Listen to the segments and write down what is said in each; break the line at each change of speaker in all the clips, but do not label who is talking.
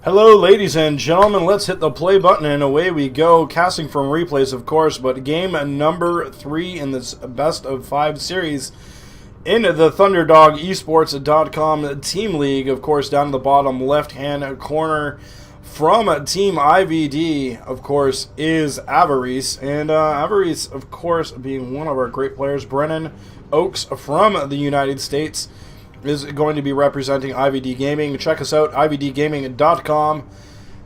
Hello, ladies and gentlemen. Let's hit the play button and away we go. Casting from replays, of course, but game number 3 in this best of 5 series in the ThunderDogEsports.com Team League. Of course, down in the bottom left-hand corner from Team IvD, of course, is Avarice. And Avarice, of course, being one of our great players, Brennan Oakes from the United States, is going to be representing IvD Gaming. Check us out, ivdgaming.com.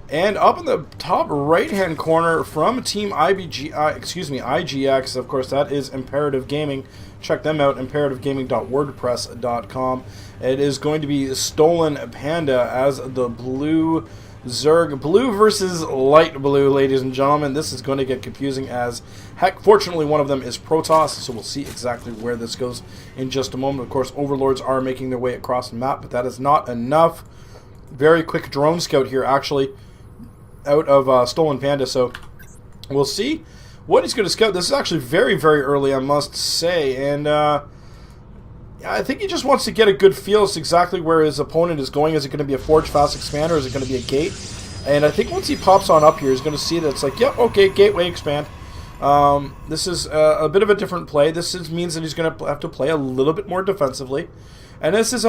And up in the top right-hand corner from Team iGx, of course, that is Imperative Gaming. Check them out, imperativegaming.wordpress.com. It is going to be StolenPanda as the blue Zerg. Blue versus light blue, ladies and gentlemen. This is going to get confusing as heck. Fortunately, one of them is Protoss, so we'll see exactly where this goes in just a moment. Of course, Overlords are making their way across the map, but that is not enough. Very quick drone scout here, actually, out of StolenPanda, so we'll see what he's going to scout. This is actually very, very early, I must say, and I think he just wants to get a good feel as to exactly where his opponent is going. Is it going to be a Forge Fast Expander, or is it going to be a Gate? And I think once he pops on up here, he's going to see that it's like, yep, okay, Gateway Expand. This is a bit of a different play. Means that he's going to have to play a little bit more defensively. And this is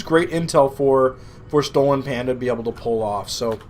great intel for StolenPanda to be able to pull off. So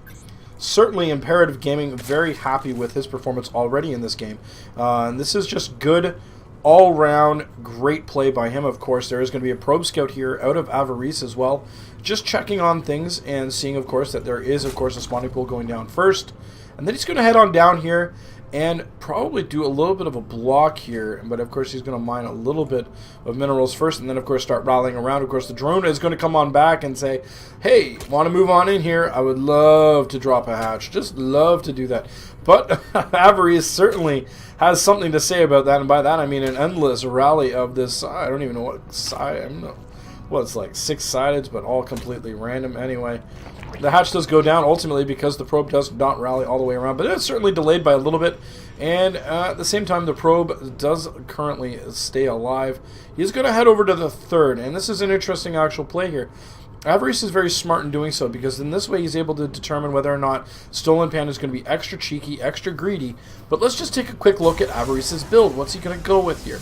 certainly Imperative Gaming very happy with his performance already in this game. And this is just good all-round great play by him. Of course, there is going to be a probe scout here out of Avarice as well, just checking on things and seeing, of course, that there is, of course, a spawning pool going down first. And then he's going to head on down here and probably do a little bit of a block here. But, of course, he's going to mine a little bit of minerals first and then, of course, start rallying around. Of course, the drone is going to come on back and say, hey, want to move on in here? I would love to drop a hatch. Just love to do that. But Avarice certainly has something to say about that, and by that I mean an endless rally of this. I don't even know what side. I don't know. Well, it's like 6-sided, but all completely random. Anyway, the hatch does go down ultimately because the probe does not rally all the way around, but it's certainly delayed by a little bit. And at the same time, the probe does currently stay alive. He's going to head over to the third, and this is an interesting actual play here. Avarice is very smart in doing so because in this way he's able to determine whether or not StolenPanda is going to be extra cheeky, extra greedy. But let's just take a quick look at Avarice's build. What's he going to go with here?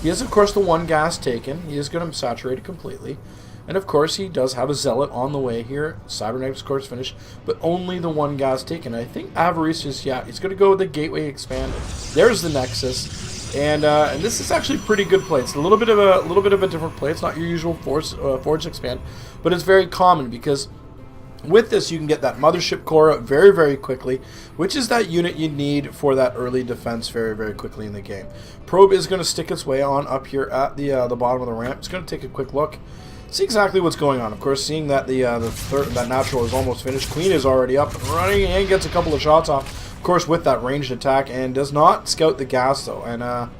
He has, of course, the one gas taken. He is going to saturate it completely. And, of course, he does have a Zealot on the way here. Cybernetics, of course, finished, but only the one gas taken. I think Avarice is, yeah, he's going to go with the Gateway Expand. There's the Nexus. And this is actually pretty good play. It's a little bit of a different play. It's not your usual Forge Expand, but it's very common because with this you can get that Mothership Core very, very quickly, which is that unit you need for that early defense very, very quickly in the game. Probe is going to stick its way on up here at the bottom of the ramp. It's going to take a quick look, see exactly what's going on. Of course, seeing that that natural is almost finished, Queen is already up and running and gets a couple of shots off. Of course, with that ranged attack, and does not scout the gas, though. And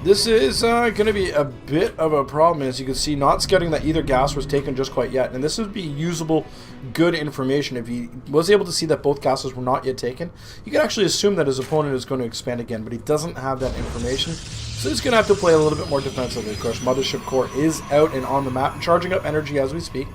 this is going to be a bit of a problem, as you can see, not scouting that either gas was taken just quite yet. And this would be usable, good information. If he was able to see that both gases were not yet taken, you could actually assume that his opponent is going to expand again, but he doesn't have that information. So he's going to have to play a little bit more defensively. Of course, Mothership Core is out and on the map, charging up energy as we speak.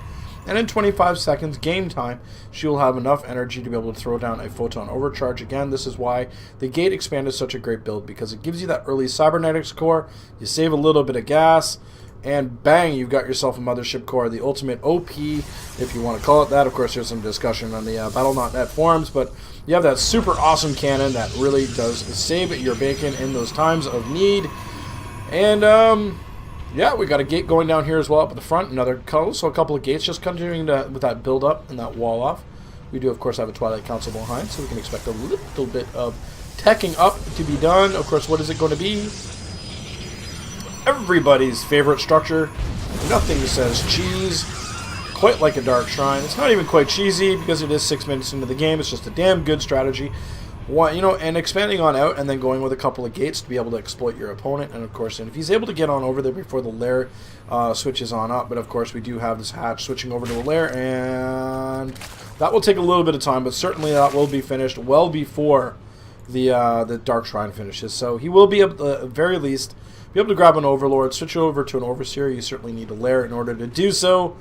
And in 25 seconds, game time, she'll have enough energy to be able to throw down a Photon Overcharge. Again, this is why the Gate Expand is such a great build, because it gives you that early Cybernetics Core, you save a little bit of gas, and bang, you've got yourself a Mothership Core, the ultimate OP, if you want to call it that. Of course, there's some discussion on the Battle.net forums, but you have that super awesome cannon that really does save your bacon in those times of need. And, yeah, we got a gate going down here as well up at the front, another so a couple of gates, just continuing with that build up and that wall off. We do, of course, have a Twilight Council behind, so we can expect a little bit of teching up to be done. Of course, what is it going to be? Everybody's favorite structure. Nothing says cheese quite like a Dark Shrine. It's not even quite cheesy because it is 6 minutes into the game. It's just a damn good strategy. And expanding on out and then going with a couple of gates to be able to exploit your opponent. And of course, and if he's able to get on over there before the lair switches on up, but of course we do have this hatch switching over to a lair, and that will take a little bit of time, but certainly that will be finished well before the Dark Shrine finishes. So he will be able to, at the very least, be able to grab an Overlord, switch over to an Overseer. You certainly need a Lair in order to do so.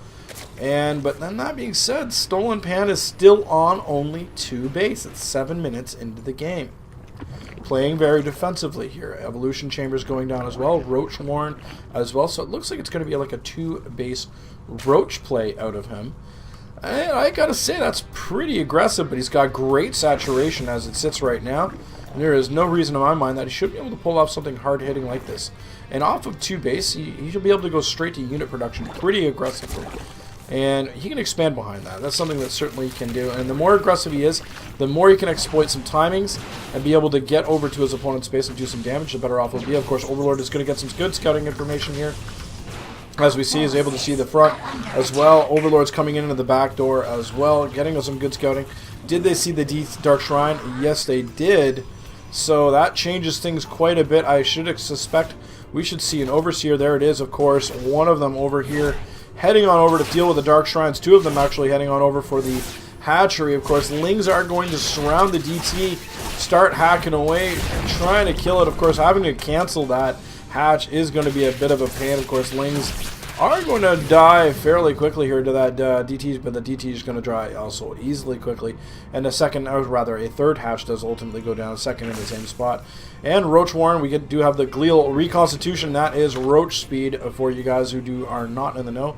But then that being said, StolenPanda is still on only 2 base. It's 7 minutes into the game. Playing very defensively here. Evolution Chambers going down as well. Roach Warren as well. So it looks like it's going to be like a 2-base Roach play out of him. I gotta say, that's pretty aggressive, but he's got great saturation as it sits right now. And there is no reason in my mind that he should be able to pull off something hard-hitting like this. And off of 2 base, he should be able to go straight to unit production pretty aggressively. And he can expand behind that. That's something that certainly he can do. And the more aggressive he is, the more he can exploit some timings and be able to get over to his opponent's base and do some damage, the better off he'll be. Of course, Overlord is going to get some good scouting information here. As we see, he's able to see the front as well. Overlord's coming in into the back door as well, getting some good scouting. Did they see the Dark Shrine? Yes, they did. So that changes things quite a bit. I should suspect we should see an Overseer. There it is, of course. One of them over here heading on over to deal with the Dark Shrines. 2 of them actually heading on over for the hatchery. Of course, Lings are going to surround the DT, start hacking away, trying to kill it. Of course, having to cancel that hatch is going to be a bit of a pain. Of course, Lings are going to die fairly quickly here to that DT, but the DT is going to die also easily quickly. And a second, or rather a third hatch does ultimately go down, a second in the same spot. And Roach Warren, we do have the Glial Reconstitution. That is Roach speed for you guys who are not in the know.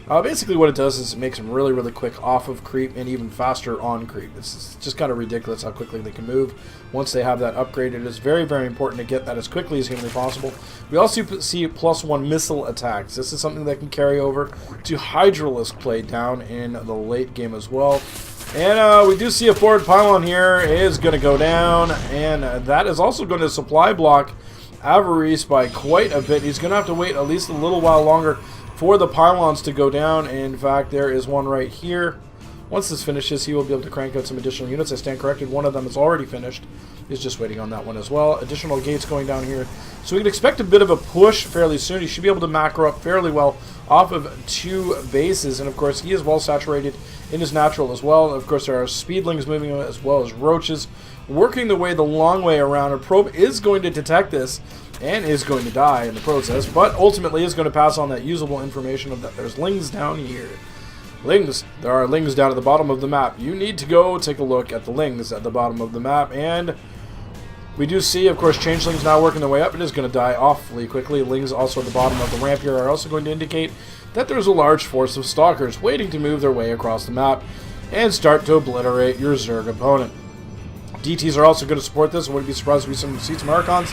Basically what it does is it makes them really, really quick off of creep and even faster on creep. It's just kind of ridiculous how quickly they can move once they have that upgrade. It is very, very important to get that as quickly as humanly possible. We also see +1 missile attacks. This is something that can carry over to Hydralisk play down in the late game as well. And we do see a forward pylon here is going to go down, and that is also going to supply block Avarice by quite a bit. He's going to have to wait at least a little while longer for the pylons to go down. In fact, there is one right here. Once this finishes, he will be able to crank out some additional units. I stand corrected. One of them is already finished. He's just waiting on that one as well. Additional gates going down here. So we can expect a bit of a push fairly soon. He should be able to macro up fairly well off of 2 bases. And of course, he is well saturated in his natural as well. Of course, there are speedlings moving as well as roaches working the long way around. A probe is going to detect this and is going to die in the process, but ultimately is going to pass on that usable information of that there's Lings down here. Lings. There are Lings down at the bottom of the map. You need to go take a look at the Lings at the bottom of the map, and we do see, of course, Changelings now working their way up. It is going to die awfully quickly. Lings also at the bottom of the ramp here are also going to indicate that there's a large force of Stalkers waiting to move their way across the map and start to obliterate your Zerg opponent. DTs are also going to support this. I wouldn't be surprised if we see some Archons.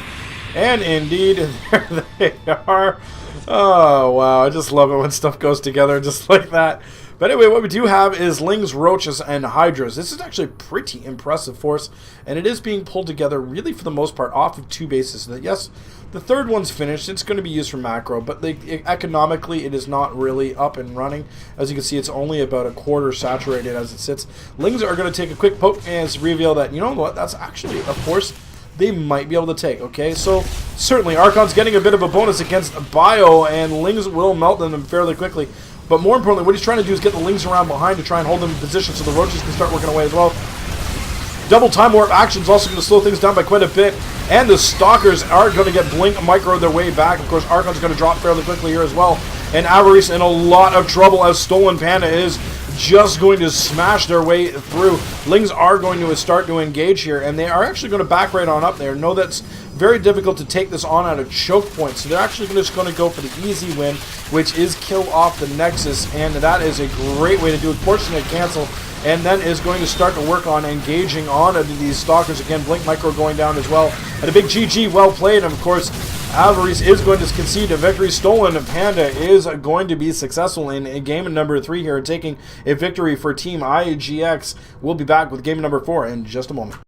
And indeed, there they are. Oh, wow. I just love it when stuff goes together just like that. But anyway, what we do have is Lings, Roaches, and Hydras. This is actually a pretty impressive force, and it is being pulled together really for the most part off of 2 bases. So that, yes, the third one's finished. It's going to be used for macro, but economically it is not really up and running. As you can see, it's only about a quarter saturated as it sits. Lings are going to take a quick poke and reveal that, you know what, that's actually a force they might be able to take. Okay, so certainly Archon's getting a bit of a bonus against Bio, and Lings will melt them fairly quickly. But more importantly, what he's trying to do is get the Lings around behind to try and hold them in position so the Roaches can start working away as well. Double time warp action is also going to slow things down by quite a bit, and the Stalkers are going to get blink micro their way back. Of course, Archon's going to drop fairly quickly here as well, and Avarice in a lot of trouble as StolenPanda is just going to smash their way through. Lings are going to start to engage here, and they are actually going to back right on up there. Know that's very difficult to take this on at a choke point, so they're actually just going to go for the easy win, which is kill off the Nexus, and that is a great way to do it. Forcing a cancel, and then is going to start to work on engaging on these Stalkers again. Blink micro going down as well, and a big GG, well played. And of course, Avarice is going to concede a victory. StolenPanda is going to be successful in game number 3 here, taking a victory for Team iGx. We'll be back with game number 4 in just a moment.